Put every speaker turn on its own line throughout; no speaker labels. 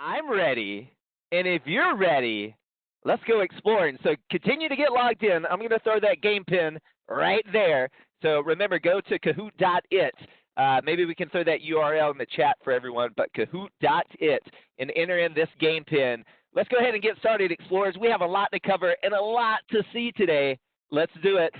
I'm ready. And if you're ready, let's go exploring. So continue to get logged in. I'm going to throw that game pin right there. So remember, go to kahoot.it. Maybe we can throw that URL in the chat for everyone, but kahoot.it and enter in this game pin. Let's go ahead and get started, explorers. We have a lot to cover and a lot to see today. Let's do it.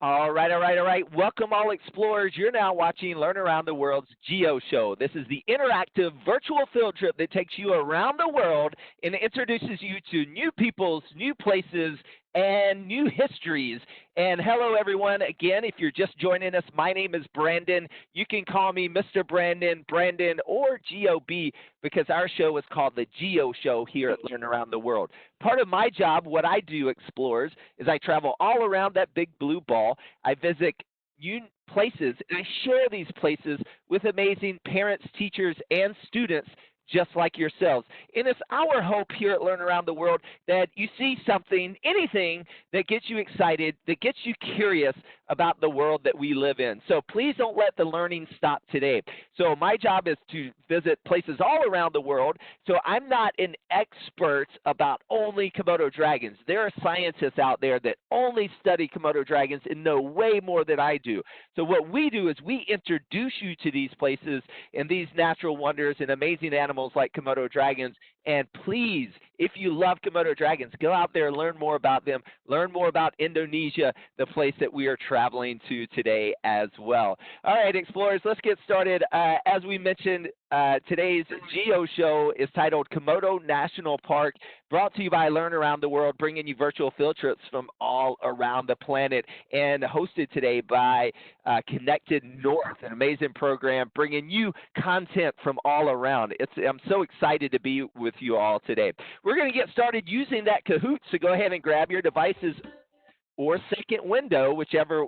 All right, all right, all right. Welcome, all explorers. You're now watching Learn Around the World's Geo Show. This is the interactive virtual field trip that takes you around the world and introduces you to new peoples, new places, and new histories. And hello, everyone. Again, if you're just joining us, my name is Brandon. You can call me Mr. Brandon, Brandon, or GOB because our show is called the Geo Show here at Learn Around the World. Part of my job, what I do, explorers, is I travel all around that big blue ball. I visit new places, and I share these places with amazing parents, teachers, and students just like yourselves. And it's our hope here at Learn Around the World that you see something, anything that gets you excited, that gets you curious about the world that we live in. So please don't let the learning stop today. So my job is to visit places all around the world. So I'm not an expert about only Komodo dragons. There are scientists out there that only study Komodo dragons and know way more than I do. So what we do is we introduce you to these places and these natural wonders and amazing animals like Komodo dragons. And please, if you love Komodo dragons, go out there and learn more about them. Learn more about Indonesia, the place that we are traveling to today as well. All right, explorers, let's get started. As we mentioned, today's Geo Show is titled Komodo National Park, brought to you by Learn Around the World, bringing you virtual field trips from all around the planet, and hosted today by Connected North, an amazing program bringing you content from all around. I'm so excited to be with you all today. We're going to get started using that Kahoot, so go ahead and grab your devices or second window, whichever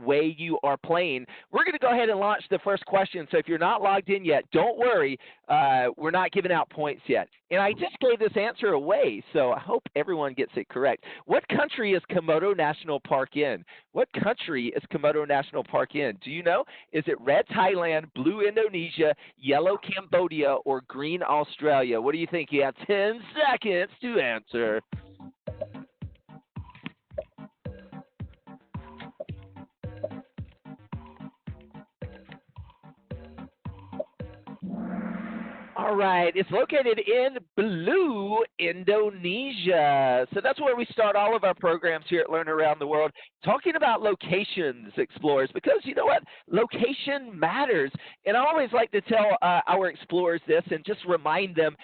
way you are playing. We're going to go ahead and launch the first question. So if you're not logged in yet, don't worry. We're not giving out points yet. And I just gave this answer away, so I hope everyone gets it correct. What country is Komodo National Park in? What country is Komodo National Park in? Do you know? Is it red Thailand, blue Indonesia, yellow Cambodia, or green Australia? What do you think? You have 10 seconds to answer. All right, it's located in Blue, Indonesia. So that's where we start all of our programs here at Learn Around the World, talking about locations, explorers, because you know what? Location matters. And I always like to tell our explorers this and just remind them,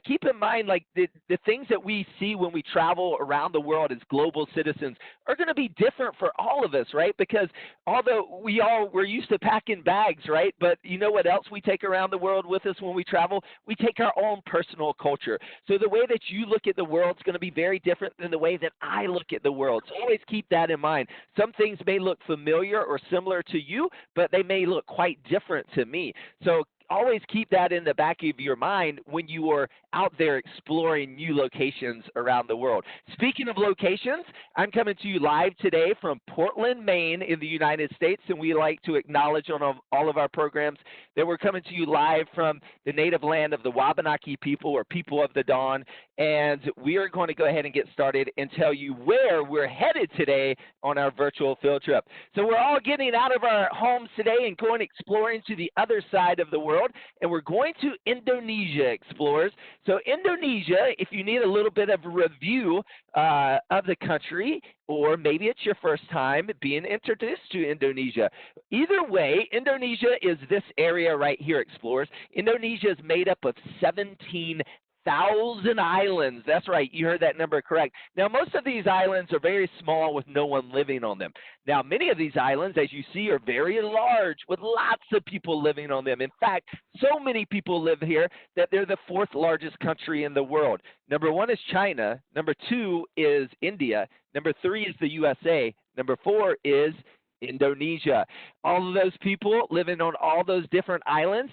keep in mind, like the things that we see when we travel around the world as global citizens are going to be different for all of us, right? Because although we're used to packing bags, right? But you know what else we take around the world with us when we travel? We take our own personal culture. So the way that you look at the world is going to be very different than the way that I look at the world. So always keep that in mind. Some things may look familiar or similar to you, but they may look quite different to me. So always keep that in the back of your mind when you are out there exploring new locations around the world. Speaking of locations, I'm coming to you live today from Portland, Maine in the United States, and we like to acknowledge on all of our programs that we're coming to you live from the native land of the Wabanaki people, or people of the dawn, and we are going to go ahead and get started and tell you where we're headed today on our virtual field trip. So we're all getting out of our homes today and going exploring to the other side of the world, and we're going to Indonesia, explorers. So Indonesia, if you need a little bit of review of the country, or maybe it's your first time being introduced to Indonesia. Either way, Indonesia is this area right here, explorers. Indonesia is made up of 17,000 islands. That's right, you heard that number correct. Now, most of these islands are very small with no one living on them. Now, many of these islands, as you see, are very large with lots of people living on them. In fact, so many people live here that they're the fourth largest country in the world. Number one is China. Number two is India. Number three is the USA. Number four is Indonesia. All of those people living on all those different islands,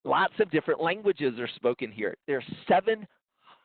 lots of different languages are spoken here. There are 700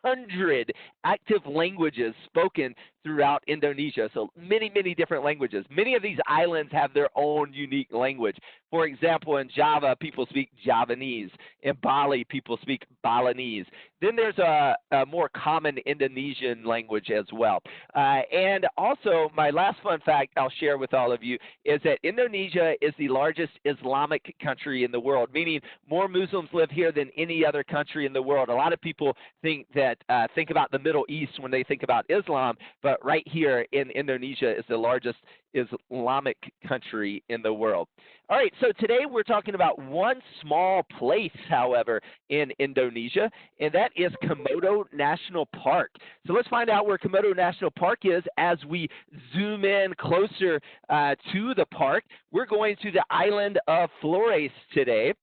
100 active languages spoken throughout Indonesia. So many, many different languages. Many of these islands have their own unique language. For example, in Java, people speak Javanese. In Bali, people speak Balinese. Then there's a more common Indonesian language as well. And also, my last fun fact I'll share with all of you is that Indonesia is the largest Islamic country in the world, meaning more Muslims live here than any other country in the world. A lot of people think about the Middle East when they think about Islam, but right here in Indonesia is the largest Islamic country in the world. All right, so today we're talking about one small place, however, in Indonesia, and that is Komodo National Park. So let's find out where Komodo National Park is as we zoom in closer to the park. We're going to the island of Flores today.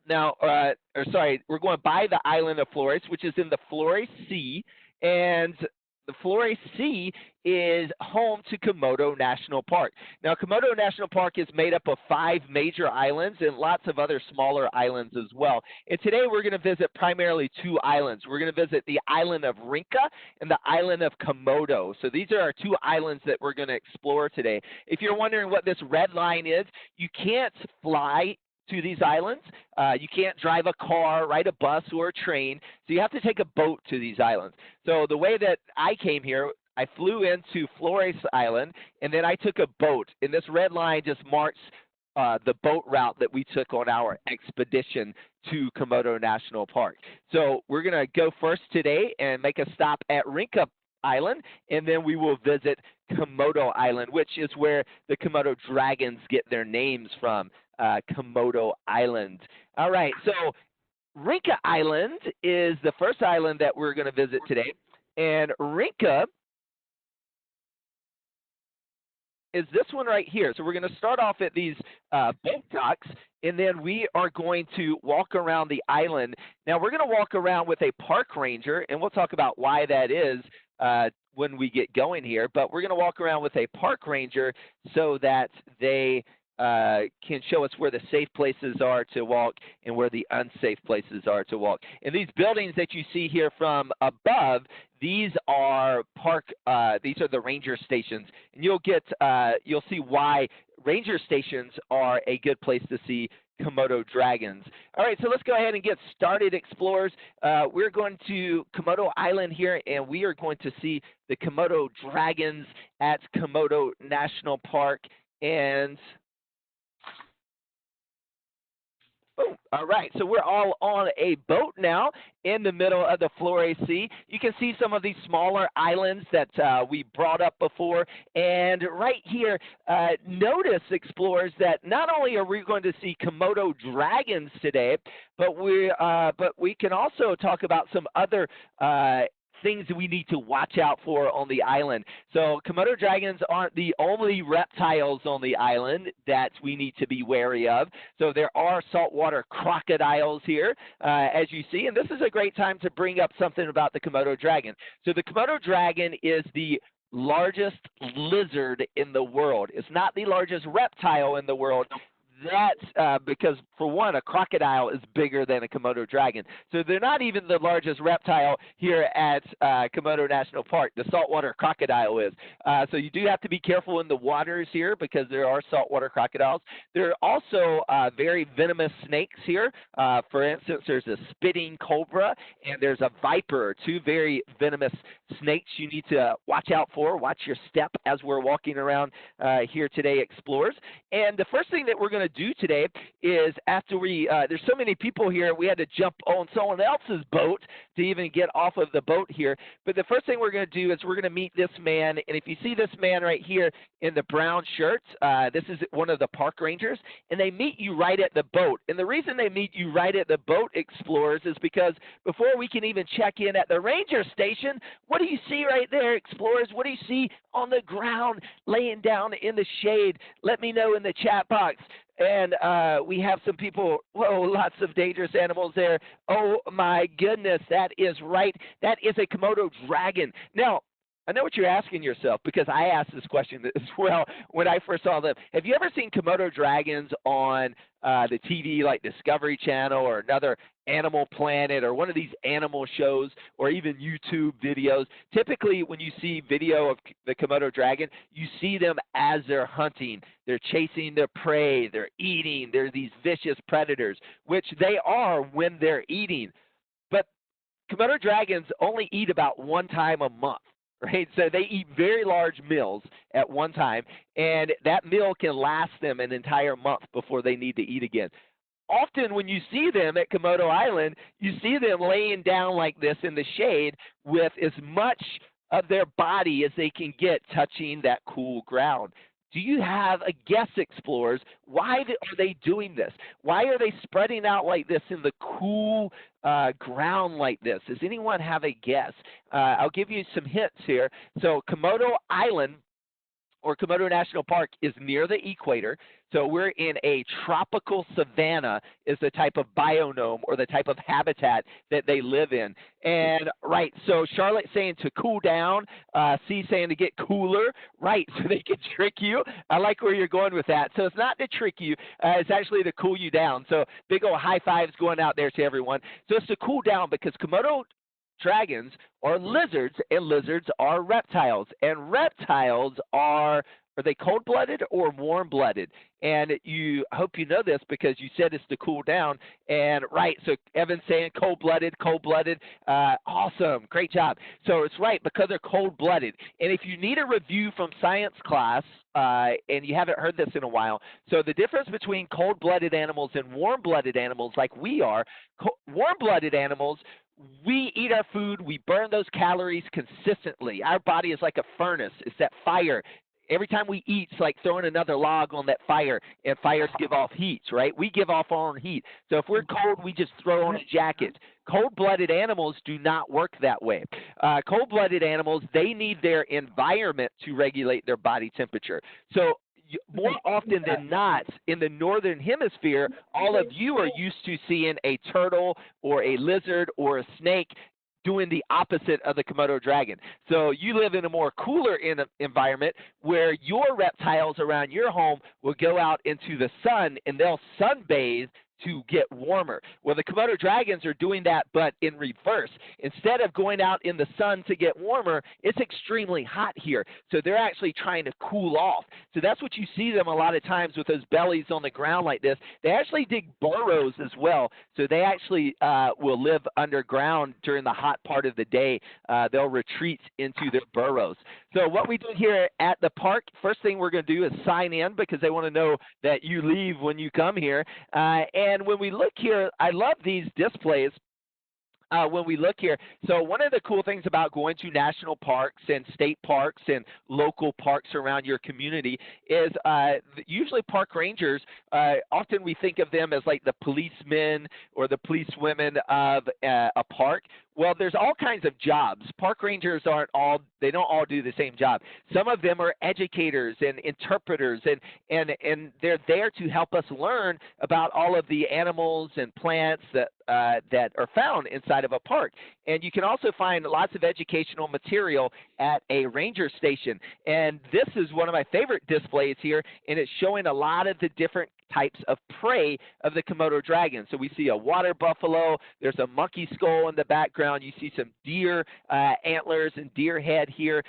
Now, we're going by the island of Flores, which is in the Flores Sea, and the Flores Sea is home to Komodo National Park. Now, Komodo National Park is made up of 5 major islands and lots of other smaller islands as well. And today we're going to visit primarily 2 islands. We're going to visit the island of Rinca and the island of Komodo. So these are our 2 islands that we're going to explore today. If you're wondering what this red line is, you can't fly to these islands. You can't drive a car, ride a bus or a train, so you have to take a boat to these islands. So the way that I came here, I flew into Flores Island, and then I took a boat, and this red line just marks the boat route that we took on our expedition to Komodo National Park. So we're going to go first today and make a stop at Rinca Island, and then we will visit Komodo Island, which is where the Komodo Dragons get their names from. Komodo Island. All right, so Rinca Island is the first island that we're going to visit today, and Rinca is this one right here. So we're going to start off at these boat docks, and then we are going to walk around the island. Now, we're going to walk around with a park ranger, and we'll talk about why that is when we get going here, but we're going to walk around with a park ranger so that they can show us where the safe places are to walk and where the unsafe places are to walk. And these buildings that you see here from above, these are the ranger stations, and you'll see why ranger stations are a good place to see Komodo dragons. All right, so let's go ahead and get started, explorers. We're going to Komodo Island here, and we are going to see the Komodo dragons at Komodo National Park. And boom. All right, so we're all on a boat now in the middle of the Flores Sea. You can see some of these smaller islands that we brought up before. And right here, notice, explorers, that not only are we going to see Komodo dragons today, but we can also talk about some other things that we need to watch out for on the island. So Komodo dragons aren't the only reptiles on the island that we need to be wary of. So there are saltwater crocodiles here, as you see, and this is a great time to bring up something about the Komodo dragon. So the Komodo dragon is the largest lizard in the world. It's not the largest reptile in the world. That's because, for one, a crocodile is bigger than a Komodo dragon. So they're not even the largest reptile here at Komodo National Park. The saltwater crocodile is. So you do have to be careful in the waters here because there are saltwater crocodiles. There are also very venomous snakes here. For instance, there's a spitting cobra and there's a viper, 2 very venomous snakes you need to watch out for. Watch your step as we're walking around here today, explorers. And the first thing that we're going to do today is, after there's so many people here, we had to jump on someone else's boat to even get off of the boat here. But the first thing we're going to do is we're going to meet this man. And if you see this man right here in the brown shirt, this is one of the park rangers, and they meet you right at the boat. And the reason they meet you right at the boat, explorers, is because before we can even check in at the ranger station, what do you see right there, explorers? What do you see on the ground laying down in the shade? Let me know in the chat box. And we have some people, whoa, lots of dangerous animals there. Oh, my goodness, that is right. That is a Komodo dragon. Now, I know what you're asking yourself because I asked this question as well when I first saw them. Have you ever seen Komodo dragons on the TV like Discovery Channel or another Animal Planet or one of these animal shows or even YouTube videos? Typically, when you see video of the Komodo dragon, you see them as they're hunting. They're chasing their prey. They're eating. They're these vicious predators, which they are when they're eating. But Komodo dragons only eat about one time a month, right? So they eat very large meals at one time, and that meal can last them an entire month before they need to eat again. Often when you see them at Komodo Island, you see them laying down like this in the shade with as much of their body as they can get touching that cool ground. Do you have a guess, explorers? Why are they doing this? Why are they spreading out like this in the cool ground like this? Does anyone have a guess? I'll give you some hints here. So Komodo Island or Komodo National Park is near the equator. So we're in a tropical savanna is the type of biome or the type of habitat that they live in. And right, so Charlotte's saying to cool down, C saying to get cooler, right, so they can trick you. I like where you're going with that. So it's not to trick you, it's actually to cool you down. So big old high fives going out there to everyone. So it's to cool down because Komodo dragons are lizards, and lizards are reptiles. And reptiles are they cold-blooded or warm-blooded? And you hope you know this because you said it's to cool down. And right, so Evan's saying cold-blooded, cold-blooded. Awesome, great job. So it's right because they're cold-blooded. And if you need a review from science class, and you haven't heard this in a while, so the difference between cold-blooded animals and warm-blooded animals like we are, warm-blooded animals, we eat our food, we burn those calories consistently. Our body is like a furnace. It's that fire. Every time we eat, it's like throwing another log on that fire, and fires give off heat, right? We give off our own heat. So if we're cold, we just throw on a jacket. Cold-blooded animals do not work that way. Cold-blooded animals, they need their environment to regulate their body temperature. So more often than not, in the northern hemisphere, all of you are used to seeing a turtle or a lizard or a snake doing the opposite of the Komodo dragon. So you live in a more cooler environment where your reptiles around your home will go out into the sun and they'll sunbathe to get warmer. Well, the Komodo dragons are doing that, but in reverse. Instead of going out in the sun to get warmer, it's extremely hot here. So they're actually trying to cool off. So that's what you see them a lot of times with those bellies on the ground like this. They actually dig burrows as well. So they actually will live underground during the hot part of the day. They'll retreat into their burrows. So what we do here at the park, first thing we're going to do is sign in because they want to know that you leave when you come here. And when we look here, I love these displays. When we look here, so one of the cool things about going to national parks and state parks and local parks around your community is usually park rangers, often we think of them as like the policemen or the policewomen of a park. Well, there's all kinds of jobs. Park rangers they don't all do the same job. Some of them are educators and interpreters, and they're there to help us learn about all of the animals and plants that are found inside of a park. And you can also find lots of educational material at a ranger station. And this is one of my favorite displays here, and it's showing a lot of the different types of prey of the Komodo dragon. So we see a water buffalo, there's a monkey skull in the background, you see some deer antlers and deer head here,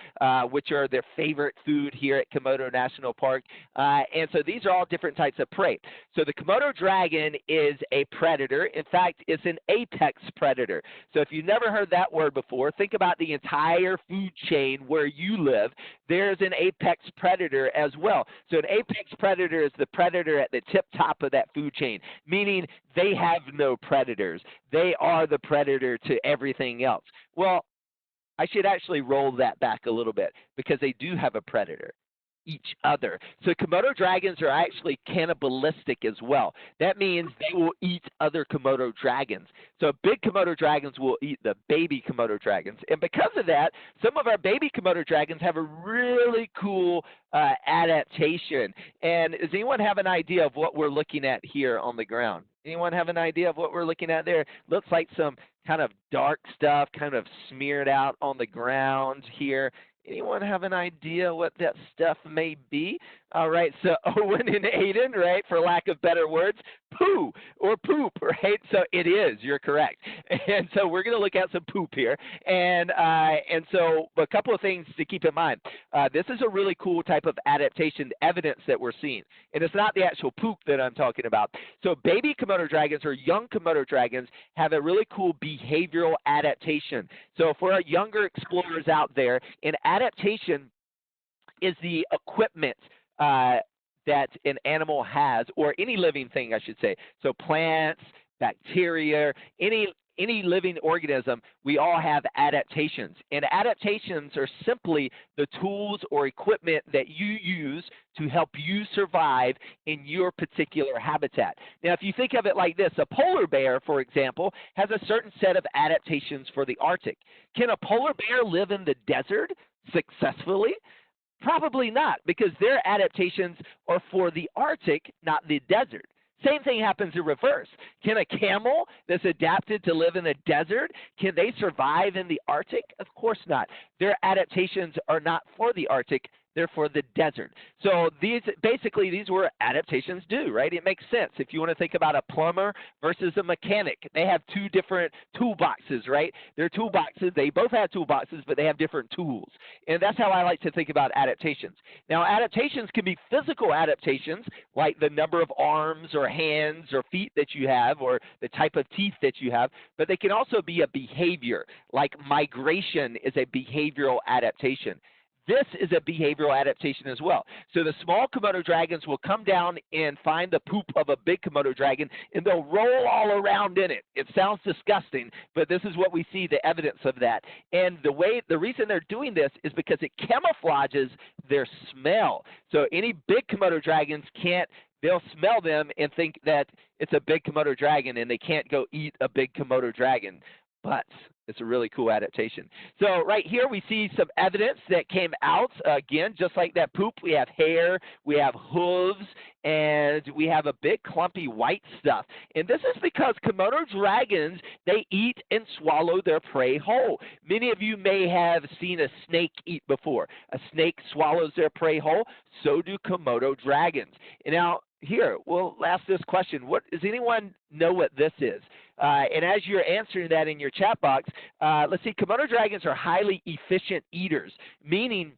which are their favorite food here at Komodo National Park. And so these are all different types of prey. So the Komodo dragon is a predator. In fact, it's an apex predator. So if you've never heard that word before, think about the entire food chain where you live. There's an apex predator as well. So an apex predator is the predator at the tip top of that food chain, meaning they have no predators. They are the predator to everything else. Well, I should actually roll that back a little bit because they do have a predator. Each other. So Komodo dragons are actually cannibalistic as well. That means they will eat other Komodo dragons. So big Komodo dragons will eat the baby Komodo dragons. And because of that, some of our baby Komodo dragons have a really cool adaptation. And does anyone have an idea of what we're looking at here on the ground? Anyone have an idea of what we're looking at there? Looks like some kind of dark stuff kind of smeared out on the ground here. Anyone have an idea what that stuff may be? All right, so Owen and Aiden, right, for lack of better words, poo or poop, right? So it is. You're correct. And so we're going to look at some poop here, and so a couple of things to keep in mind. This is a really cool type of adaptation evidence that we're seeing, and it's not the actual poop that I'm talking about. So baby Komodo dragons or young Komodo dragons have a really cool behavioral adaptation. So for our younger explorers out there, an adaptation is the equipment that an animal has, or any living thing, I should say. So plants, bacteria, any living organism, we all have adaptations. And adaptations are simply the tools or equipment that you use to help you survive in your particular habitat. Now, if you think of it like this, a polar bear, for example, has a certain set of adaptations for the Arctic. Can a polar bear live in the desert successfully? Probably not, because their adaptations are for the Arctic, not the desert. Same thing happens in reverse. Can a camel that's adapted to live in the desert, can they survive in the Arctic? Of course not. Their adaptations are not for the Arctic. They're for the desert. So these were adaptations do, right? It makes sense. If you want to think about a plumber versus a mechanic, they have two different toolboxes, right? They're toolboxes. They both have toolboxes, but they have different tools. And that's how I like to think about adaptations. Now, adaptations can be physical adaptations, like the number of arms or hands or feet that you have, or the type of teeth that you have, but they can also be a behavior, like migration is a behavioral adaptation. This is a behavioral adaptation as well. So the small Komodo dragons will come down and find the poop of a big Komodo dragon, and they'll roll all around in it. It sounds disgusting, but this is what we see, the evidence of that. And the reason they're doing this is because it camouflages their smell. So any big Komodo dragons they'll smell them and think that it's a big Komodo dragon, and they can't go eat a big Komodo dragon. But it's a really cool adaptation. So right here we see some evidence that came out. Again, just like that poop, we have hair, we have hooves, and we have a big clumpy white stuff. And this is because Komodo dragons, they eat and swallow their prey whole. Many of you may have seen a snake eat before. A snake swallows their prey whole. So do Komodo dragons. And now here, we'll ask this question. Does anyone know what this is? And as you're answering that in your chat box, let's see, Komodo dragons are highly efficient eaters, meaning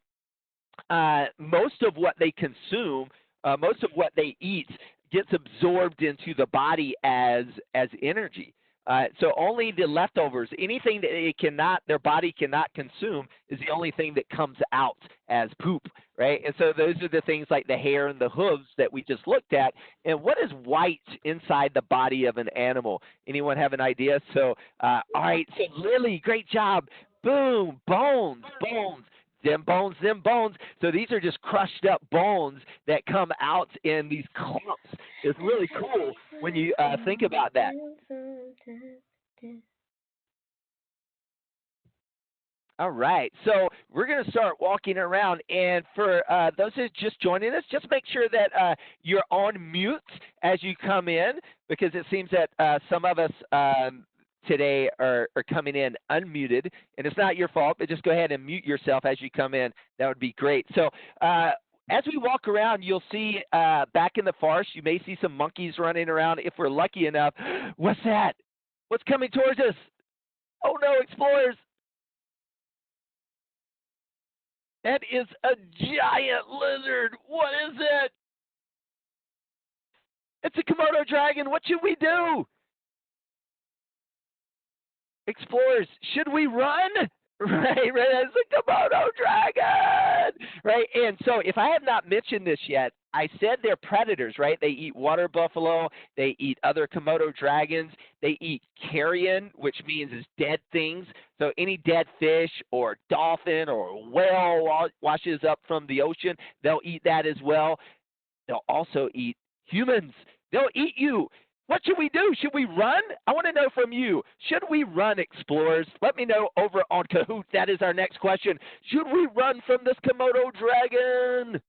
most of what they consume, most of what they eat gets absorbed into the body as energy. So only the leftovers, anything that their body cannot consume, is the only thing that comes out as poop, right? And so those are the things like the hair and the hooves that we just looked at. And what is white inside the body of an animal? Anyone have an idea? So, all right, so Lily, great job. Boom, bones. Them bones. So these are just crushed up bones that come out in these clumps. It's really cool when you think about that. All right, so we're going to start walking around, and for those who are just joining us, just make sure that you're on mute as you come in, because it seems that some of us today are coming in unmuted, and it's not your fault, but just go ahead and mute yourself as you come in. That would be great. So as we walk around, you'll see back in the forest, you may see some monkeys running around if we're lucky enough. What's that? What's coming towards us? Oh, no, explorers. That is a giant lizard. What is it? It's a Komodo dragon. What should we do? Explorers, should we run? Right, it's a Komodo dragon, right? And so if I have not mentioned this yet, I said they're predators, right? They eat water buffalo, they eat other Komodo dragons, they eat carrion, which means is dead things. So any dead fish or dolphin or whale washes up from the ocean, they'll eat that as well. They'll also eat humans. They'll eat you. What should we do? Should we run? I want to know from you. Should we run, explorers? Let me know over on Kahoot. That is our next question. Should we run from this Komodo dragon?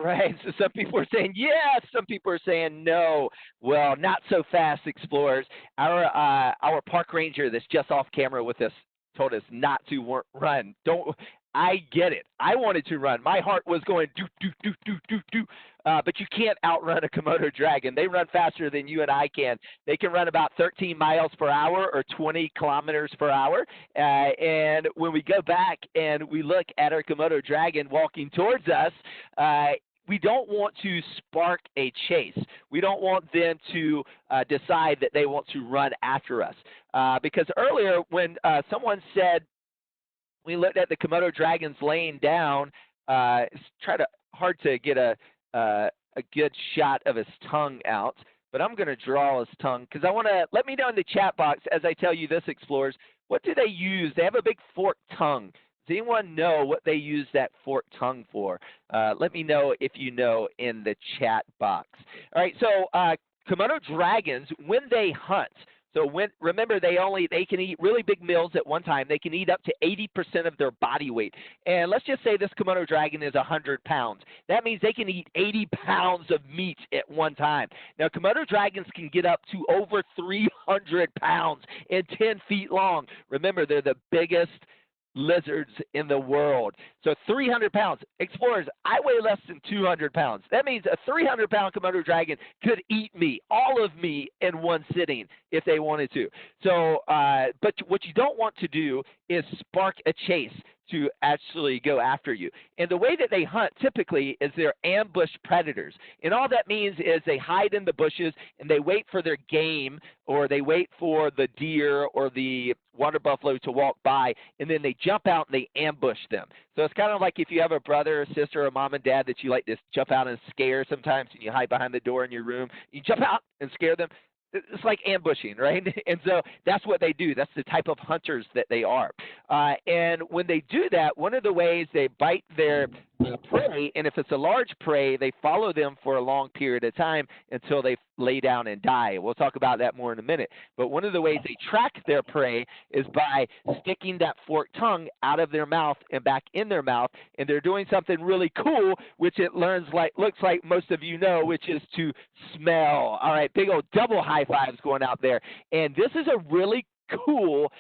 All right. So some people are saying yes, some people are saying no. Well, not so fast, explorers. Our park ranger that's just off camera with us told us not to run. Don't. I get it. I wanted to run. My heart was going do do do do do do. But you can't outrun a Komodo dragon. They run faster than you and I can. They can run about 13 miles per hour or 20 kilometers per hour. And when we go back and we look at our Komodo dragon walking towards us, we don't want to spark a chase. We don't want them to decide that they want to run after us. Because earlier when someone said we looked at the Komodo dragons laying down, it's hard to get a good shot of his tongue out, but I'm going to draw his tongue because I want to let me know in the chat box as I tell you this, explorers, what do they use? They have a big forked tongue. Does anyone know what they use that forked tongue for? Let me know if you know in the chat box. All right, so Komodo dragons, when they hunt, so remember, they can eat really big meals at one time. They can eat up to 80% of their body weight. And let's just say this Komodo dragon is 100 pounds. That means they can eat 80 pounds of meat at one time. Now, Komodo dragons can get up to over 300 pounds and 10 feet long. Remember, they're the biggest lizards in the world. So 300 pounds. Explorers, I weigh less than 200 pounds. That means a 300-pound Komodo dragon could eat me, all of me, in one sitting if they wanted to. So, but what you don't want to do is spark a chase to actually go after you. And the way that they hunt typically is they're ambush predators. And all that means is they hide in the bushes and they wait for their game, or they wait for the deer or the water buffalo to walk by, and then they jump out and they ambush them. So it's kind of like if you have a brother or sister or mom and dad that you like to jump out and scare sometimes, and you hide behind the door in your room, you jump out and scare them. It's like ambushing, right? And so that's what they do. That's the type of hunters that they are. And when they do that, one of the ways they bite their prey, and if it's a large prey, they follow them for a long period of time until they lay down and die. We'll talk about that more in a minute. But one of the ways they track their prey is by sticking that forked tongue out of their mouth and back in their mouth. And they're doing something really cool, which looks like most of you know, which is to smell. All right, big old double high fives going out there. And this is a really cool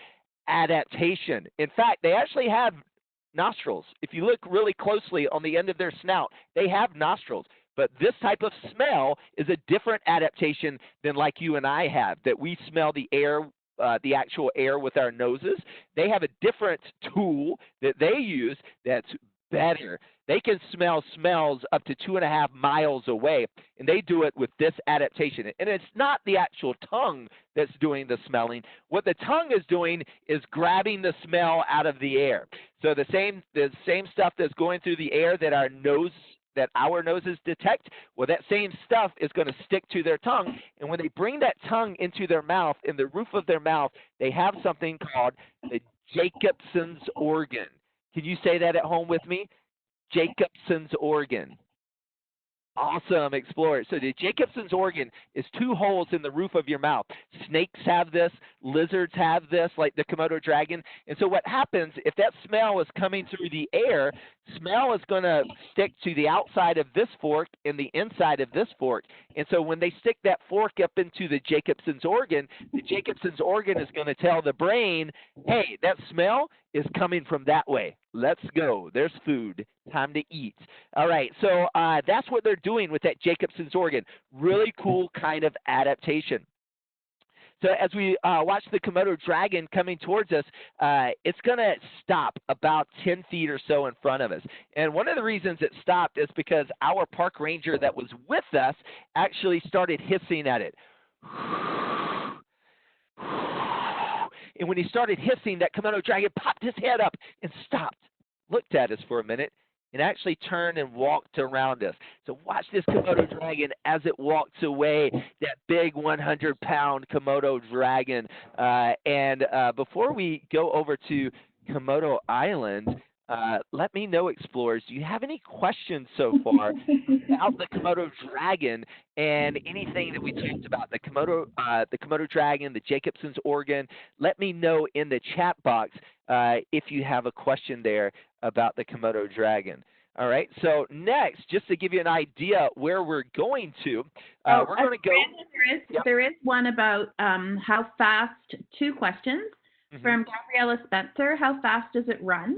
adaptation. In fact, they actually have nostrils. If you look really closely on the end of their snout, they have nostrils. But this type of smell is a different adaptation than like you and I have, that we smell the air, the actual air with our noses. They have a different tool that they use that's better. They can smell smells up to 2.5 miles away, and they do it with this adaptation. And it's not the actual tongue that's doing the smelling. What the tongue is doing is grabbing the smell out of the air. So the same stuff that's going through the air that our noses detect, well, that same stuff is going to stick to their tongue. And when they bring that tongue into their mouth, in the roof of their mouth, they have something called the Jacobson's organ. Can you say that at home with me? Jacobson's organ. Awesome, explorer. So the Jacobson's organ is 2 holes in the roof of your mouth. Snakes have this. Lizards have this, like the Komodo dragon. And so what happens, if that smell is coming through the air, smell is going to stick to the outside of this fork and the inside of this fork. And so when they stick that fork up into the Jacobson's organ is going to tell the brain, hey, that smell is coming from that way. Let's go. There's food. Time to eat. All right, so that's what they're doing with that Jacobson's organ. Really cool kind of adaptation. So as we watch the Komodo dragon coming towards us, it's going to stop about 10 feet or so in front of us. And one of the reasons it stopped is because our park ranger that was with us actually started hissing at it. And when he started hissing, that Komodo dragon popped his head up and stopped, looked at us for a minute, and actually turned and walked around us. So watch this Komodo dragon as it walks away, that big 100-pound Komodo dragon. And before we go over to Komodo Island, let me know, explorers, do you have any questions so far about the Komodo dragon and anything that we talked about, the Komodo dragon, the Jacobson's organ? Let me know in the chat box if you have a question there about the Komodo dragon. All right. So next, just to give you an idea where we're going to,
Oh,
we're going to go. Yep.
there is one about how fast, two questions
Mm-hmm.
from Gabriella Spencer. How fast does it run?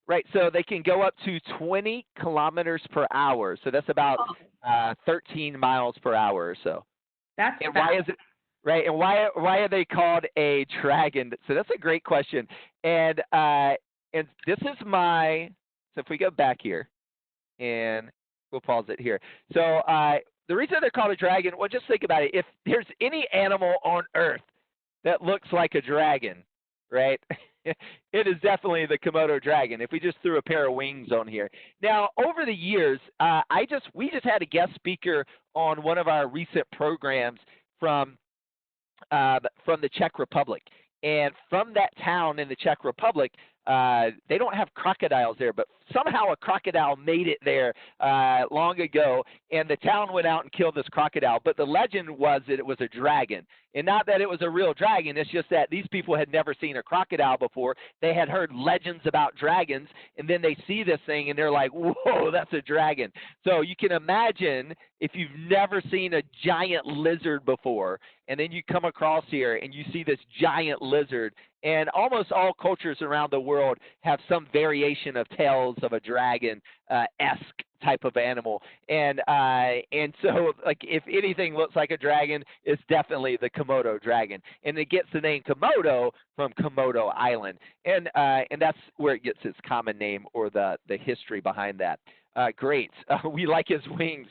Right. So they can go up to 20 kilometers per hour. So that's about
Oh,
13 miles per hour or so.
that's
And
fast.
why is it right? And why are they called a dragon? So that's a great question. And this is my. So if we go back here, and we'll pause it here. So the reason they're called a dragon, well, just think about it. If there's any animal on Earth that looks like a dragon, right? It is definitely the Komodo dragon. If we just threw a pair of wings on here. Now, over the years, we just had a guest speaker on one of our recent programs from the Czech Republic. And from that town in the Czech Republic, they don't have crocodiles there, but somehow a crocodile made it there long ago, and the town went out and killed this crocodile. But the legend was that it was a dragon. And not that it was a real dragon, it's just that these people had never seen a crocodile before. They had heard legends about dragons, and then they see this thing, and they're like, whoa, that's a dragon. So you can imagine if you've never seen a giant lizard before, and then you come across here and you see this giant lizard, and almost all cultures around the world have some variation of tales of a dragon-esque type of animal. And so, like, if anything looks like a dragon, it's definitely the Komodo dragon. And it gets the name Komodo from Komodo Island. And that's where it gets its common name, or the history behind that. Great. We like his wings.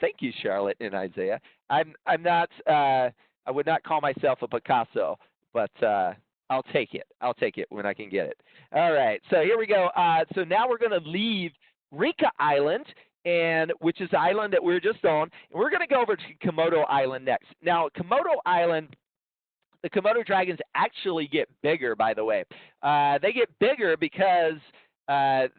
Thank you, Charlotte and Isaiah. I'm not. I would not call myself a Picasso, but I'll take it. I'll take it when I can get it. All right. So here we go. So now we're going to leave Rinca Island, which is the island that we were just on, and we're going to go over to Komodo Island next. Now, Komodo Island, the Komodo dragons actually get bigger, by the way. They get bigger because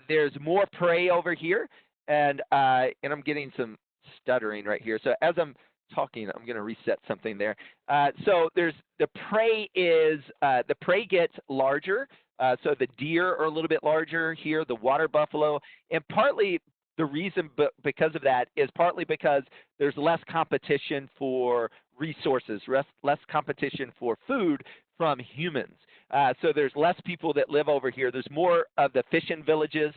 there's more prey over here, and I'm getting some stuttering right here. So as I'm talking, I'm going to reset something there. So there's the prey gets larger. So the deer are a little bit larger here, the water buffalo, and partly the reason because of that is partly because there's less competition for resources, less competition for food from humans. So there's less people that live over here. There's more of the fishing villages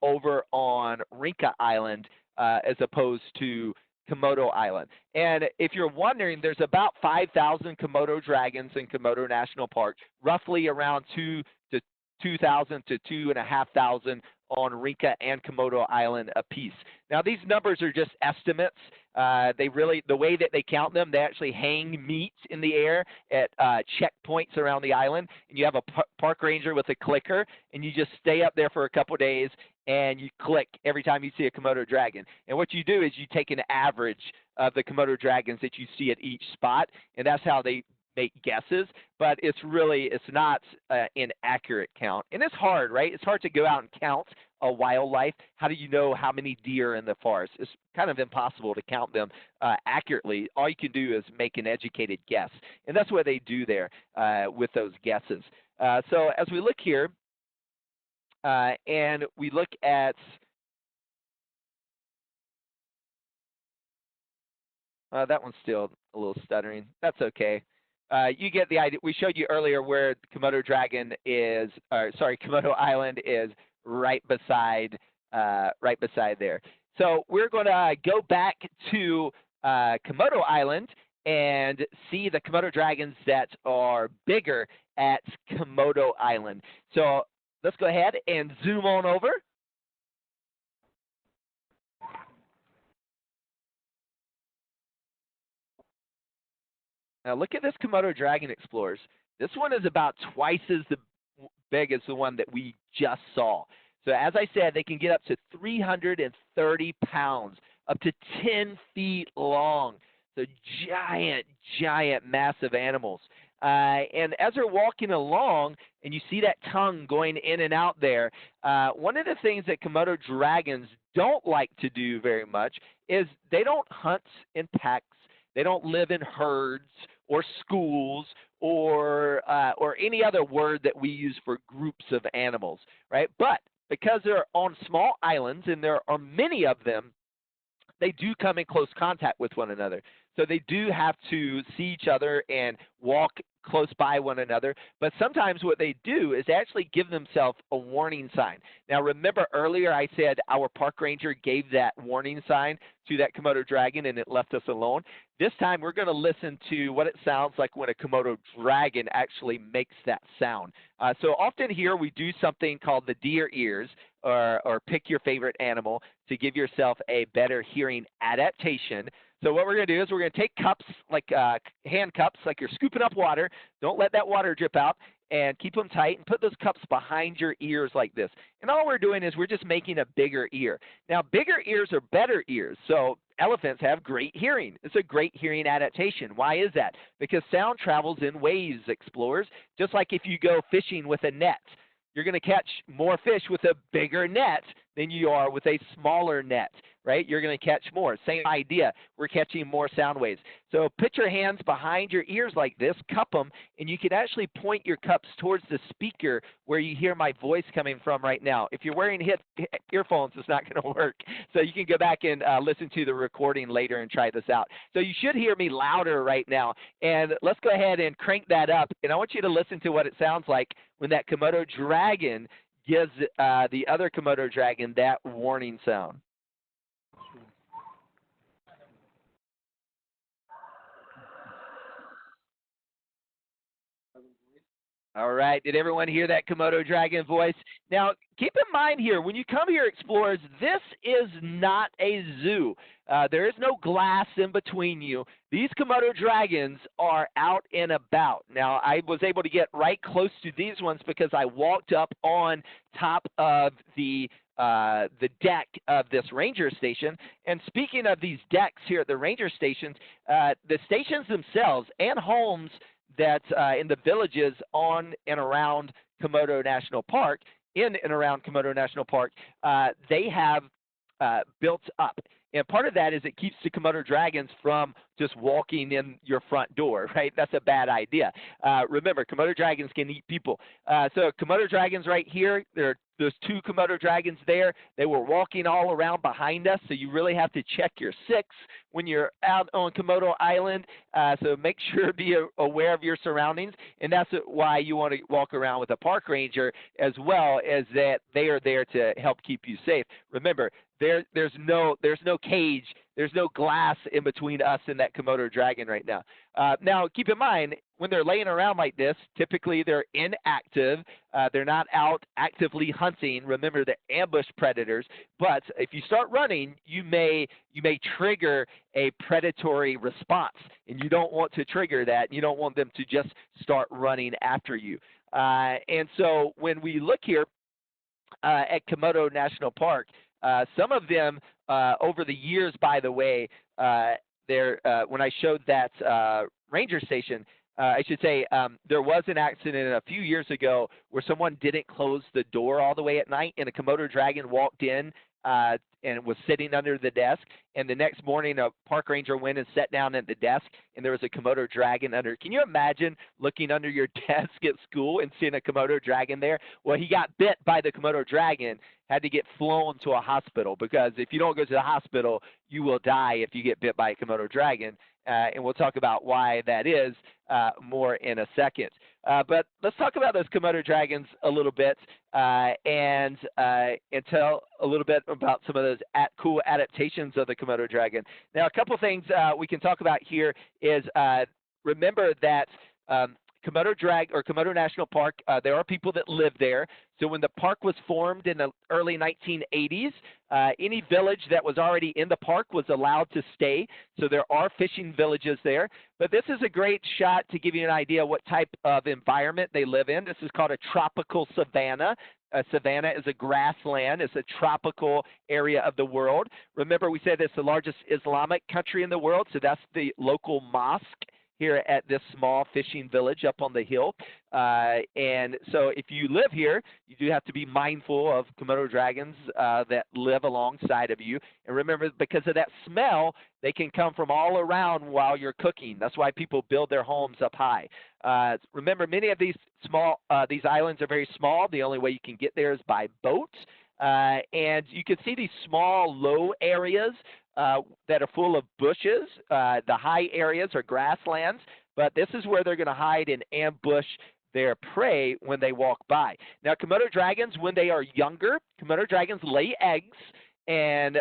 over on Rinca Island as opposed to Komodo Island. And if you're wondering, there's about 5,000 Komodo dragons in Komodo National Park, roughly around 2,000 to 2,500 on Rinca and Komodo Island apiece. Now, these numbers are just estimates. The way that they count them, they actually hang meat in the air at checkpoints around the island, and you have a park ranger with a clicker, and you just stay up there for a couple days, and you click every time you see a Komodo dragon. And what you do is you take an average of the Komodo dragons that you see at each spot, and that's how they make guesses, but it's not an accurate count. And it's hard, right? It's hard to go out and count a wildlife. How do you know how many deer in the forest? It's kind of impossible to count them accurately. All you can do is make an educated guess, and that's what they do there with those guesses. So as we look here, and we look at that one's still a little stuttering. That's okay. You get the idea. We showed you earlier where Komodo Komodo Island is right beside there. So we're going to go back to Komodo Island and see the Komodo dragons that are bigger at Komodo Island. So let's go ahead and zoom on over. Now look at this Komodo Dragon, Explorers. This one is about twice as big as the one that we just saw. So as I said, they can get up to 330 pounds, up to 10 feet long. So giant, massive animals. And as they're walking along, and you see that tongue going in and out there, one of the things that Komodo dragons don't like to do very much is they don't hunt in packs. They don't live in herds or schools or any other word that we use for groups of animals, right? But because they're on small islands and there are many of them, they do come in close contact with one another. So they do have to see each other and walk close by one another. But sometimes what they do is actually give themselves a warning sign. Now, remember earlier I said our park ranger gave that warning sign to that Komodo dragon and it left us alone. This time we're going to listen to what it sounds like when a Komodo dragon actually makes that sound. So often here we do something called the deer ears, or pick your favorite animal to give yourself a better hearing adaptation. So what we're going to do is we're going to take cups, like hand cups, like you're scooping up water. Don't let that water drip out, and keep them tight and put those cups behind your ears like this. And all we're doing is we're just making a bigger ear. Now, bigger ears are better ears. So elephants have great hearing. It's a great hearing adaptation. Why is that? Because sound travels in waves, explorers, just like if you go fishing with a net. You're going to catch more fish with a bigger net than you are with a smaller net, right? You're going to catch more. Same idea. We're catching more sound waves. So put your hands behind your ears like this, cup them, and you can actually point your cups towards the speaker where you hear my voice coming from right now. If you're wearing earphones, it's not going to work. So you can go back and listen to the recording later and try this out. So you should hear me louder right now. And let's go ahead and crank that up. And I want you to listen to what it sounds like when that Komodo dragon gives the other Komodo dragon that warning sound. All right. Did everyone hear that Komodo dragon voice? Now, keep in mind here, when you come here, explorers, this is not a zoo. There is no glass in between you. These Komodo dragons are out and about. Now, I was able to get right close to these ones because I walked up on top of the deck of this ranger station. And speaking of these decks here at the ranger stations, the stations themselves and homes that in the villages on and around Komodo National Park, in and around Komodo National Park, they have built up. And part of that is it keeps the Komodo dragons from just walking in your front door, right? That's a bad idea. Remember, Komodo dragons can eat people. So Komodo dragons right here, there's two Komodo dragons there. They were walking all around behind us, so you really have to check your six when you're out on Komodo Island. So make sure to be aware of your surroundings, and that's why you want to walk around with a park ranger as well, as that they are there to help keep you safe. Remember, there's no cage, there's no glass in between us and that Komodo dragon right now. Now, keep in mind, when they're laying around like this, typically they're inactive. They're not out actively hunting. Remember, they're ambush predators. But if you start running, you may trigger a predatory response, and you don't want to trigger that. You don't want them to just start running after you. And so when we look here at Komodo National Park, some of them over the years, by the way, when I showed that ranger station, I should say there was an accident a few years ago where someone didn't close the door all the way at night, and a Komodo dragon walked in and was sitting under the desk. And the next morning, a park ranger went and sat down at the desk, and there was a Komodo dragon under. Can you imagine looking under your desk at school and seeing a Komodo dragon there? Well, he got bit by the Komodo dragon, had to get flown to a hospital, because if you don't go to the hospital, you will die if you get bit by a Komodo dragon. And we'll talk about why that is more in a second. But let's talk about those Komodo dragons a little bit and tell a little bit about some of those cool adaptations of the Komodo dragon. Now, a couple things we can talk about here is remember that Komodo National Park, there are people that live there. So when the park was formed in the early 1980s, any village that was already in the park was allowed to stay. So there are fishing villages there. But this is a great shot to give you an idea what type of environment they live in. This is called a tropical savanna. A savanna is a grassland. It's a tropical area of the world. Remember, we said it's the largest Islamic country in the world, so that's the local mosque here at this small fishing village up on the hill. And so if you live here, you do have to be mindful of Komodo dragons that live alongside of you. And remember, because of that smell, they can come from all around while you're cooking. That's why people build their homes up high. Remember, many of these islands are very small. The only way you can get there is by boat. And you can see these small, low areas that are full of bushes. The high areas are grasslands, but this is where they're going to hide and ambush their prey when they walk by. Now, Komodo dragons, when they are younger, Komodo dragons lay eggs. And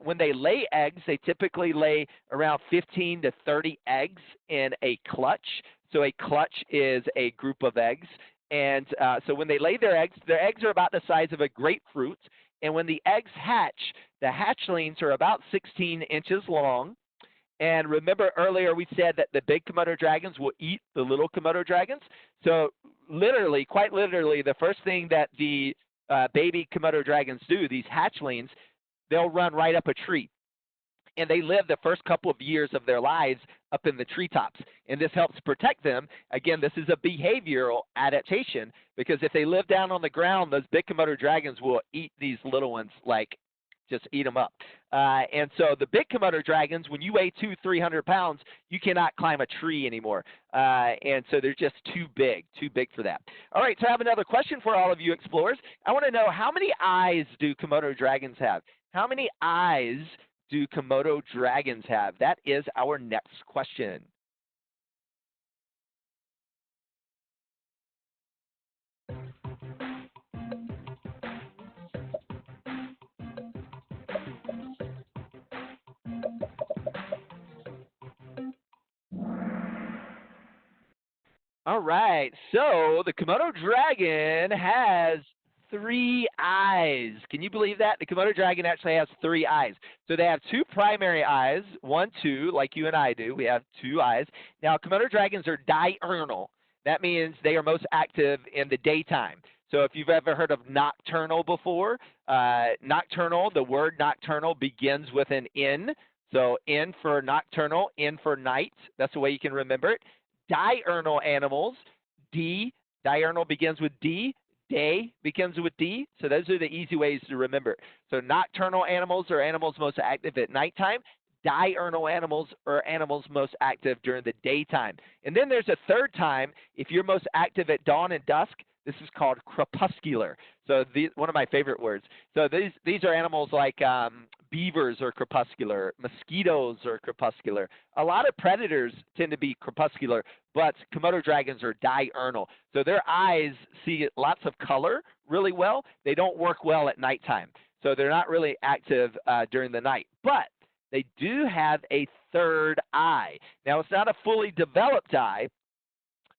when they lay eggs, they typically lay around 15 to 30 eggs in a clutch. So a clutch is a group of eggs. And so when they lay their eggs are about the size of a grapefruit. And when the eggs hatch, the hatchlings are about 16 inches long. And remember earlier we said that the big Komodo dragons will eat the little Komodo dragons. So literally, quite literally, the first thing that the baby Komodo dragons do, these hatchlings, they'll run right up a tree. And they live the first couple of years of their lives up in the treetops. And this helps protect them. Again, this is a behavioral adaptation because if they live down on the ground, those big Komodo dragons will eat these little ones, like just eat them up. And so the big Komodo dragons, when you weigh 200-300 pounds, you cannot climb a tree anymore. And so they're just too big for that. All right, so I have another question for all of you explorers. I want to know, how many eyes do Komodo dragons have? How many eyes do Komodo dragons have? That is our next question. All right, so the Komodo dragon has 3 eyes. Can you believe that? The Komodo dragon actually has 3 eyes. So they have 2 primary eyes, 1, 2, like you and I do. We have 2 eyes. Now, Komodo dragons are diurnal. That means they are most active in the daytime. So if you've ever heard of nocturnal before, nocturnal, the word nocturnal begins with an N. So N for nocturnal, N for night. That's the way you can remember it. Diurnal animals, D, diurnal begins with D, day begins with D, so those are the easy ways to remember. So nocturnal animals are animals most active at nighttime. Diurnal animals are animals most active during the daytime. And then there's a third time, if you're most active at dawn and dusk, this is called crepuscular. So one of my favorite words. So these are animals like beavers are crepuscular, mosquitoes are crepuscular. A lot of predators tend to be crepuscular, but Komodo dragons are diurnal. So their eyes see lots of color really well. They don't work well at nighttime. So they're not really active during the night. But they do have a third eye. Now, it's not a fully developed eye.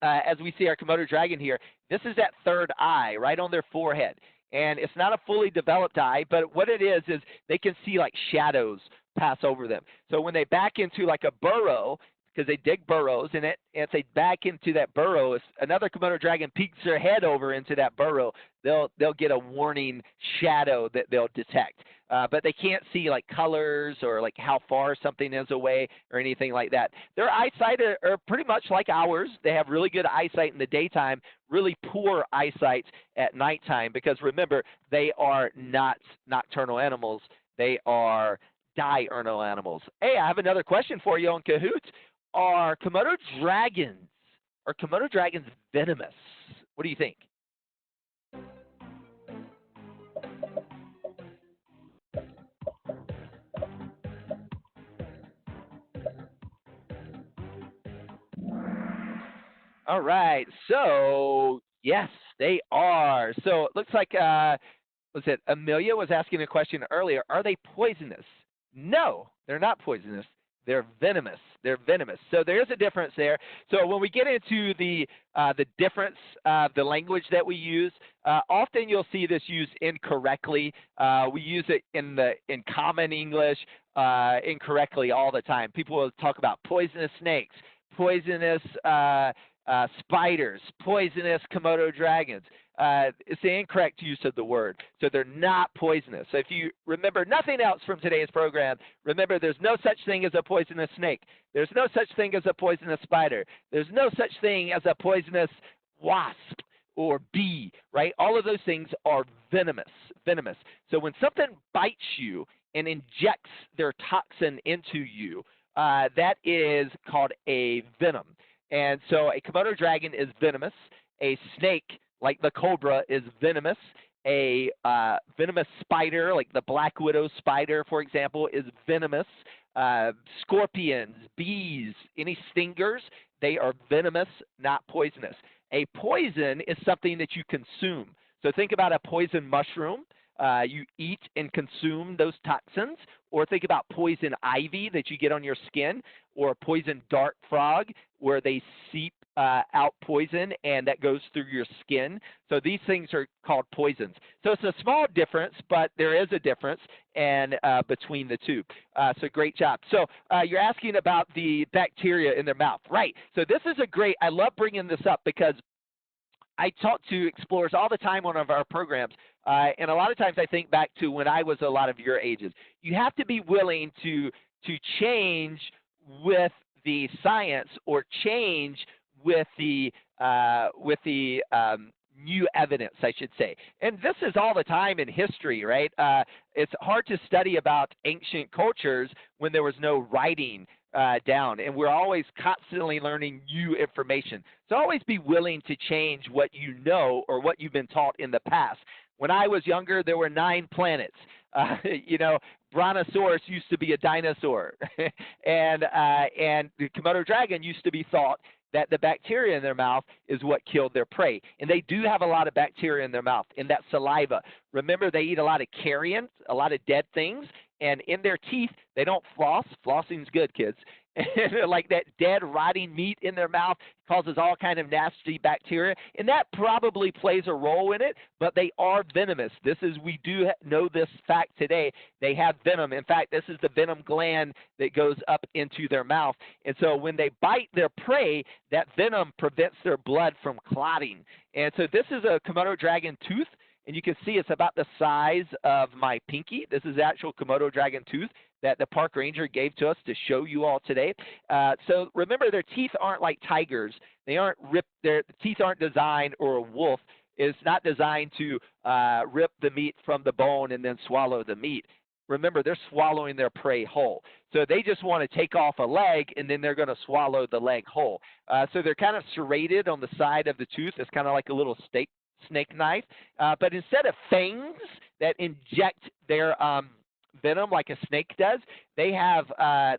As we see our Komodo dragon here, this is that third eye right on their forehead. And it's not a fully developed eye, but what it is they can see like shadows pass over them. So when they back into like a burrow, because they dig burrows, and as they back into that burrow, if another Komodo dragon peeks their head over into that burrow, they'll get a warning shadow that they'll detect. But they can't see like colors or like how far something is away or anything like that. Their eyesight are pretty much like ours. They have really good eyesight in the daytime, really poor eyesight at nighttime because remember, they are not nocturnal animals. They are diurnal animals. Hey, I have another question for you on Kahoot. Are Komodo dragons venomous? What do you think? All right. So, yes, they are. So, it looks like Amelia was asking a question earlier. Are they poisonous? No, they're not poisonous. They're venomous. They're venomous. So there is a difference there. So when we get into the difference of the language that we use, often you'll see this used incorrectly. We use it in common English incorrectly all the time. People will talk about poisonous snakes, poisonous spiders, poisonous Komodo dragons. It's the incorrect use of the word. So they're not poisonous. So if you remember nothing else from today's program, remember there's no such thing as a poisonous snake. There's no such thing as a poisonous spider. There's no such thing as a poisonous wasp or bee, right? All of those things are venomous. So when something bites you and injects their toxin into you, that is called a venom. And so a Komodo dragon is venomous. A snake, like the cobra, is venomous. A venomous spider, like the black widow spider, for example, is venomous. Scorpions, bees, any stingers, they are venomous, not poisonous. A poison is something that you consume. So think about a poison mushroom. You eat and consume those toxins, or think about poison ivy that you get on your skin, or poison dart frog where they seep out poison and that goes through your skin. So these things are called poisons. So it's a small difference, but there is a difference and between the two. So great job. So you're asking about the bacteria in their mouth, right? So this is a great. I love bringing this up because I talk to explorers all the time on one of our programs, and a lot of times I think back to when I was a lot of your ages. You have to be willing to change with the science or change with the new evidence, I should say. And this is all the time in history, right? It's hard to study about ancient cultures when there was no writing down, and we're always constantly learning new information. So always be willing to change what you know or what you've been taught in the past. When I was younger, there were 9 planets. You know, Brontosaurus used to be a dinosaur, and the Komodo dragon used to be thought that the bacteria in their mouth is what killed their prey. And they do have a lot of bacteria in their mouth, in that saliva. Remember, they eat a lot of carrion, a lot of dead things, and in their teeth, they don't floss. Flossing's good, kids. And like that dead, rotting meat in their mouth causes all kind of nasty bacteria, and that probably plays a role in it, but they are venomous. We do know this fact today. They have venom. In fact, this is the venom gland that goes up into their mouth, and so when they bite their prey, that venom prevents their blood from clotting. And so this is a Komodo dragon tooth, and you can see it's about the size of my pinky. This is the actual Komodo dragon tooth that the park ranger gave to us to show you all today. So remember, their teeth aren't like tigers. They aren't ripped. Their teeth aren't designed, or a wolf is not designed to rip the meat from the bone and then swallow the meat. Remember, they're swallowing their prey whole. So they just want to take off a leg, and then they're going to swallow the leg whole. So they're kind of serrated on the side of the tooth. It's kind of like a little snake knife. But instead of fangs that inject their venom like a snake does, they have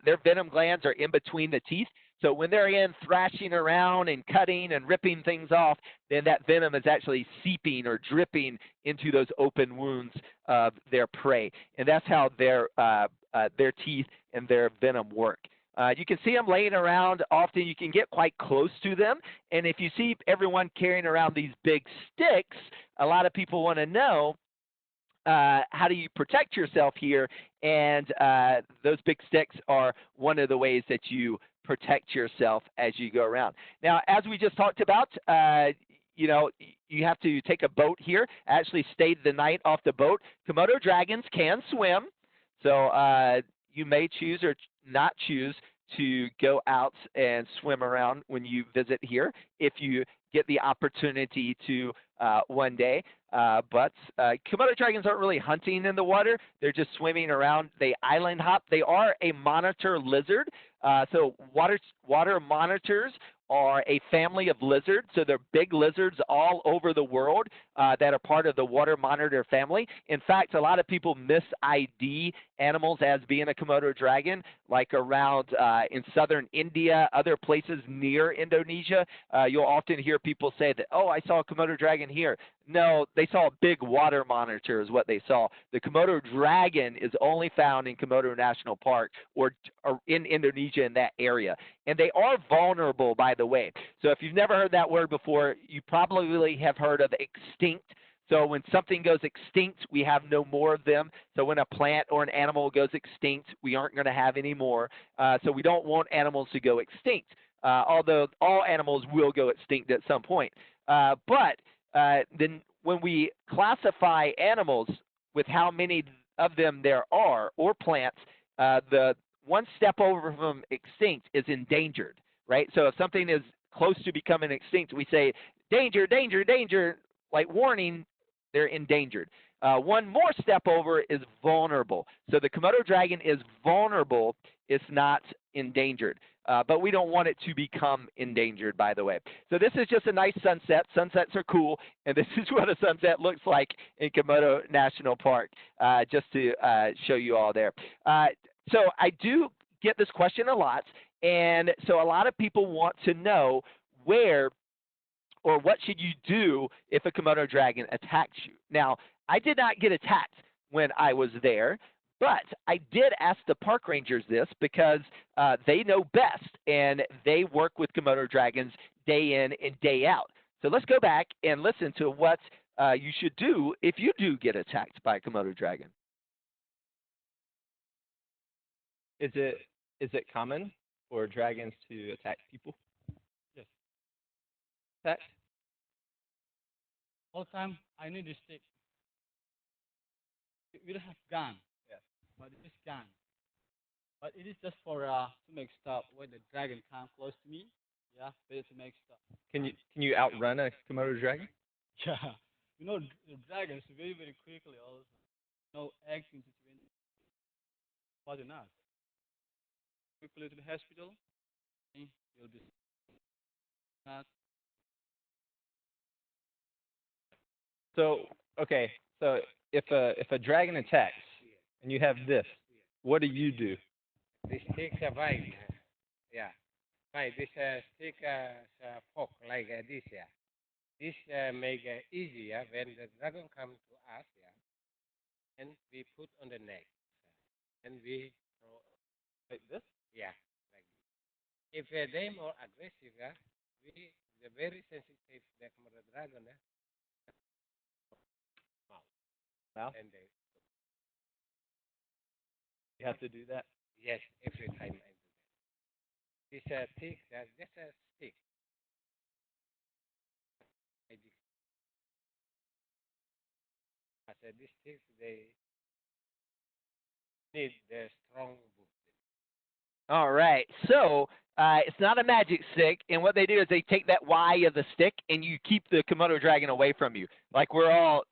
their venom glands are in between the teeth. So when they're in thrashing around and cutting and ripping things off, then that venom is actually seeping or dripping into those open wounds of their prey. And that's how their teeth and their venom work. You can see them laying around. Often you can get quite close to them. And if you see everyone carrying around these big sticks, a lot of people want to know, how do you protect yourself here? And those big sticks are one of the ways that you protect yourself as you go around. Now, as we just talked about, you know, you have to take a boat here. Actually stayed the night off the boat. Komodo dragons can swim, so you may choose or not choose to go out and swim around when you visit here if you get the opportunity to one day. But Komodo dragons aren't really hunting in the water. They're just swimming around. They island hop. They are a monitor lizard. So water monitors are a family of lizards. So they're big lizards all over the world that are part of the water monitor family. In fact, a lot of people mis-ID animals as being a Komodo dragon, like around in southern India, other places near Indonesia. You'll often hear people say that, oh, I saw a Komodo dragon here. No, they saw a big water monitor is what they saw. The Komodo dragon is only found in Komodo National Park or in Indonesia, in that area. And they are vulnerable, by the way. So if you've never heard that word before, you probably have heard of extinct. So when something goes extinct, we have no more of them. So when a plant or an animal goes extinct, we aren't going to have any more. So we don't want animals to go extinct, although all animals will go extinct at some point. But then when we classify animals with how many of them there are, or plants, the one step over from extinct is endangered, right? So if something is close to becoming extinct, we say, danger, danger, danger, like warning, they're endangered. One more step over is vulnerable. So the Komodo dragon is vulnerable. It's not endangered. but we don't want it to become endangered, by the way. So this is just a nice sunset. Sunsets are cool, and this is what a sunset looks like in Komodo National Park, just to show you all there. So I do get this question a lot, and so a lot of people want to know where or what should you do if a Komodo dragon attacks you. Now, I did not get attacked when I was there, but I did ask the park rangers this because they know best, and they work with Komodo dragons day in and day out. So let's go back and listen to what you should do if you do get attacked by a Komodo dragon. Is it common for dragons to attack people?
Yes.
Attack?
All the time, I need a stick. We don't have gun.
Yeah.
But it is gun. But it is just for to make stop when the dragon comes close to me. Yeah, better to make stop.
Can you outrun a Komodo dragon?
Yeah. You know, the dragons very, very quickly also. No action to win. But enough. Quickly to the hospital. You'll be not.
So okay, so if a dragon attacks and you have this, what do you do?
This takes a bite. Yeah. Right. This stick fork like this. Yeah. This make easier when the dragon comes to us. Yeah. And we put on the neck. And we throw.
Like this?
Yeah. Like this. If they more aggressive, the very sensitive the Komodo dragon.
Mouth?
And they,
You have to do that.
yes, every time I do that. This stick, just a stick. These sticks, they need the strong boot.
All right. So it's not a magic stick, and what they do is they take that Y of the stick, and you keep the Komodo dragon away from you. Like we're all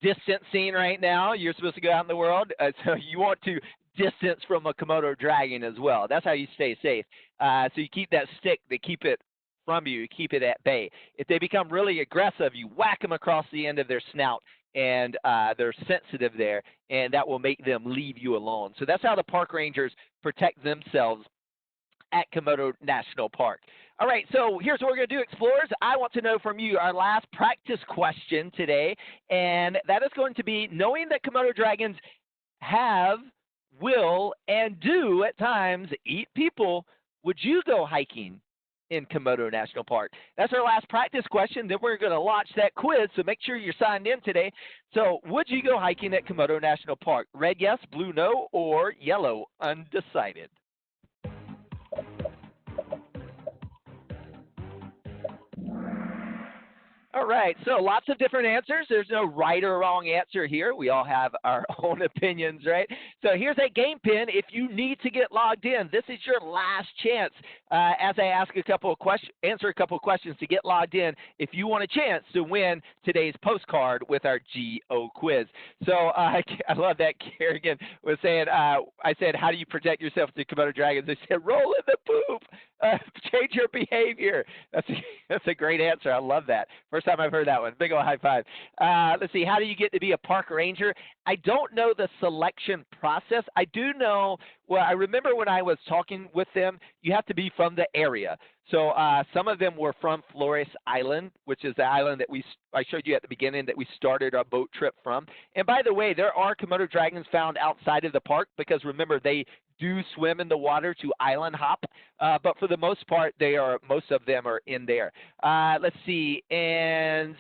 distancing right now. You're supposed to go out in the world, so you want to distance from a Komodo dragon as well. That's how you stay safe. So you keep that stick to keep it from you, keep it at bay. If they become really aggressive, you whack them across the end of their snout, and they're sensitive there, and that will make them leave you alone. So that's how the park rangers protect themselves at Komodo National Park. All right, so here's what we're going to do, explorers. I want to know from you our last practice question today, and that is going to be, knowing that Komodo dragons have, will, and do at times eat people, would you go hiking in Komodo National Park? That's our last practice question. Then we're going to launch that quiz, so make sure you're signed in today. So would you go hiking at Komodo National Park? Red, yes, blue, no, or yellow, undecided? All right, so lots of different answers. There's no right or wrong answer here. We all have our own opinions, right? So here's a game pin. If you need to get logged in, this is your last chance. As I ask answer a couple of questions to get logged in, if you want a chance to win today's postcard with our GO quiz. So I love that Kerrigan was saying, I said, how do you protect yourself from Komodo dragons? They said, roll in the poop. Change your behavior. That's a great answer. I love that. First time I've heard that one. Big ol' high five. Let's see. How do you get to be a park ranger? I don't know the selection process. I do know, well, I remember when I was talking with them, you have to be from the area. So some of them were from Flores Island, which is the island that I showed you at the beginning that we started our boat trip from. And by the way, there are Komodo dragons found outside of the park because remember, they do swim in the water to island hop, but for the most part, most of them are in there. Let's see, and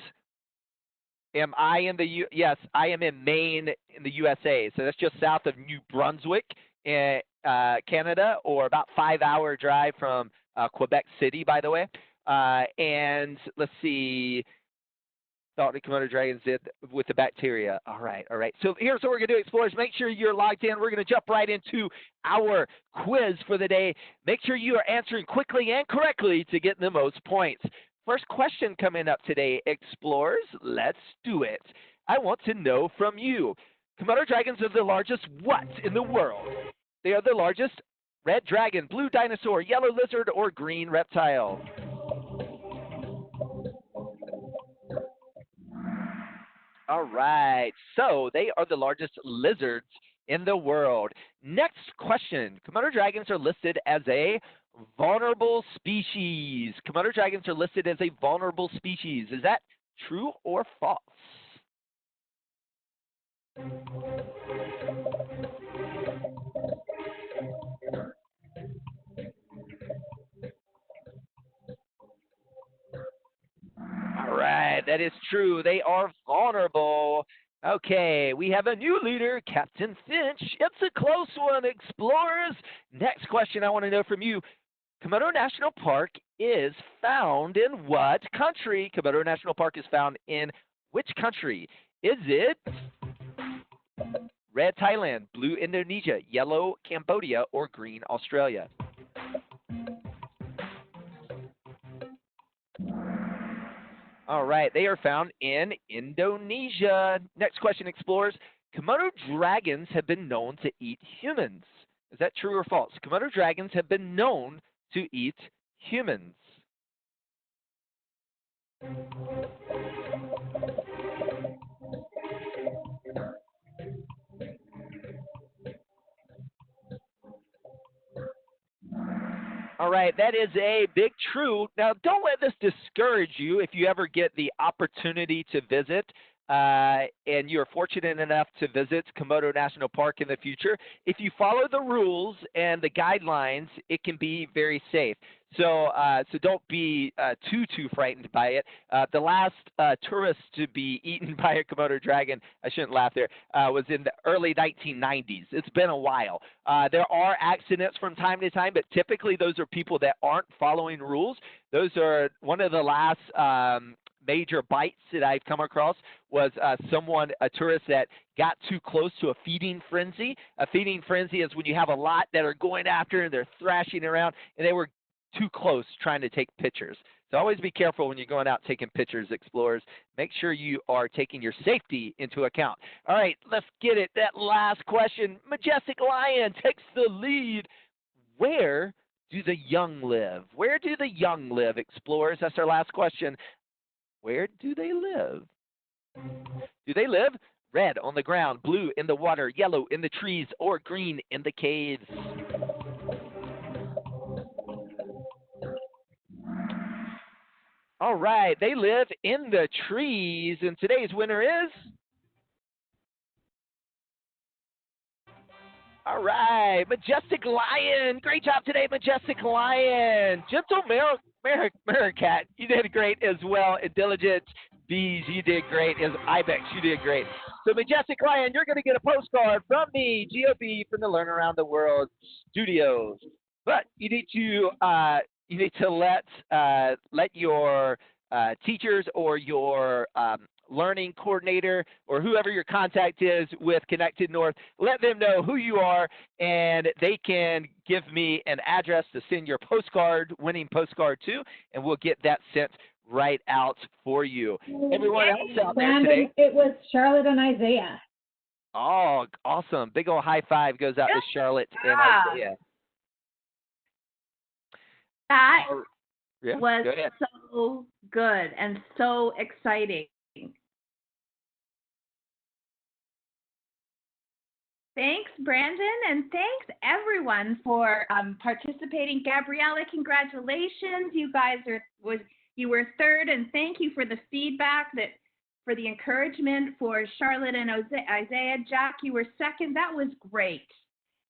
am I in the yes, I am in Maine in the USA, so that's just south of New Brunswick, in Canada, or about 5-hour drive from Quebec City, by the way. And let's see. Thought the Komodo dragons did with the bacteria. All right. So here's what we're going to do, explorers. Make sure you're logged in. We're going to jump right into our quiz for the day. Make sure you are answering quickly and correctly to get the most points. First question coming up today, explorers. Let's do it. I want to know from you. Komodo dragons are the largest what in the world? They are the largest red dragon, blue dinosaur, yellow lizard, or green reptile? All right. So they are the largest lizards in the world. Next question. Komodo dragons are listed as a vulnerable species. Komodo dragons are listed as a vulnerable species. Is that true or false? All right, that is true. They are vulnerable. Okay, we have a new leader, Captain Finch. It's a close one, explorers. Next question I want to know from you. Komodo National Park is found in what country? Komodo National Park is found in which country? Is it red Thailand, blue Indonesia, yellow Cambodia, or green Australia? All right, they are found in Indonesia. Next question, explorers. Komodo dragons have been known to eat humans. Is that true or false? Komodo dragons have been known to eat humans. All right, that is a big true. Now, don't let this discourage you if you ever get the opportunity to visit and you're fortunate enough to visit Komodo National Park in the future. If you follow the rules and the guidelines, it can be very safe. So don't be too frightened by it. The last tourist to be eaten by a Komodo dragon, I shouldn't laugh there, was in the early 1990s. It's been a while. There are accidents from time to time, but typically those are people that aren't following rules. Those are one of the last major bites that I've come across was a tourist that got too close to a feeding frenzy. A feeding frenzy is when you have a lot that are going after and they're thrashing around, and they were too close trying to take pictures. So always be careful when you're going out taking pictures, explorers. Make sure you are taking your safety into account. All right, let's get it. That last question. Majestic Lion takes the lead. Where do the young live? Where do the young live, explorers? That's our last question. Where do they live? Do they live red on the ground, blue in the water, yellow in the trees, or green in the caves? All right, they live in the trees, and today's winner is... All right, Majestic Lion. Great job today, Majestic Lion. Gentle Meerkat, you did great as well. And Diligent Bees, you did great. As Ibex, you did great. So, Majestic Lion, you're going to get a postcard from me, GOB, from the Learn Around the World Studios. But you need to let your teachers or your learning coordinator or whoever your contact is with Connected North, let them know who you are, and they can give me an address to send your winning postcard to, and we'll get that sent right out for you. Everyone else out there today.
It was Charlotte and Isaiah.
Oh, awesome. Big old high five goes out to Charlotte and Isaiah.
That
Yeah,
was so good and so exciting. Thanks, Brandon, and thanks everyone for participating. Gabriella, congratulations! You guys you were third, and thank you for the feedback, for the encouragement for Charlotte and Isaiah. Jack, you were second. That was great.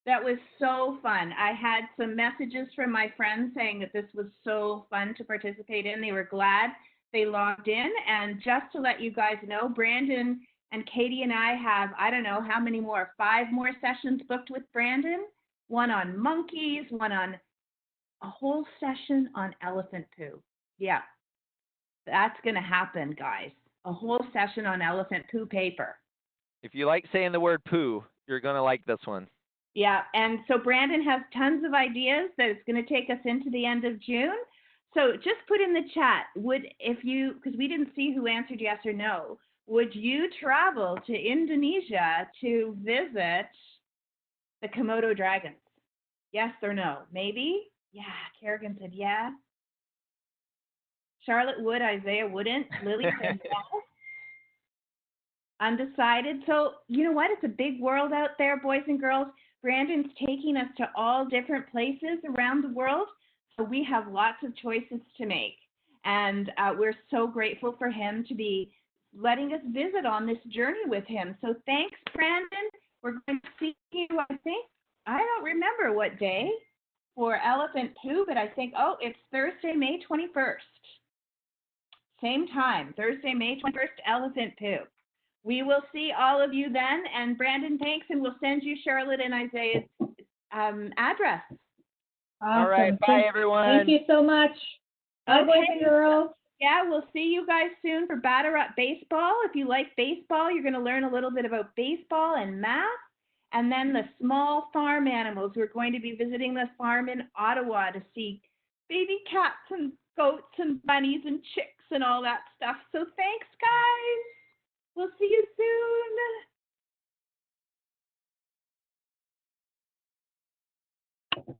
That was so fun. I had some messages from my friends saying that this was so fun to participate in. They were glad they logged in. And just to let you guys know, Brandon and Katie and I have, I don't know how many more, 5 more sessions booked with Brandon. One on monkeys, one on a whole session on elephant poo. Yeah, that's going to happen, guys. A whole session on elephant poo paper.
If you like saying the word poo, you're going to like this one.
Yeah, and so Brandon has tons of ideas that it's going to take us into the end of June. So just put in the chat, because we didn't see who answered yes or no, would you travel to Indonesia to visit the Komodo Dragons? Yes or no? Maybe? Yeah. Kerrigan said yeah. Charlotte would. Isaiah wouldn't. Lily said yes. Undecided. So, you know what? It's a big world out there, boys and girls. Brandon's taking us to all different places around the world. So, we have lots of choices to make. And we're so grateful for him to be letting us visit on this journey with him. So, thanks, Brandon. We're going to see you, I don't remember what day for Elephant Poo, but I think, it's Thursday, May 21st. Same time, Thursday, May 21st, Elephant Poo. We will see all of you then. And Brandon, thanks, and we'll send you Charlotte and Isaiah's address.
Awesome.
All right. Bye, everyone.
Thank you so much. Bye, boys and girls.
Yeah, we'll see you guys soon for Batter Up Baseball. If you like baseball, you're going to learn a little bit about baseball and math. And then the small farm animals. We're going to be visiting the farm in Ottawa to see baby cats and goats and bunnies and chicks and all that stuff. So thanks, guys. We'll see you soon.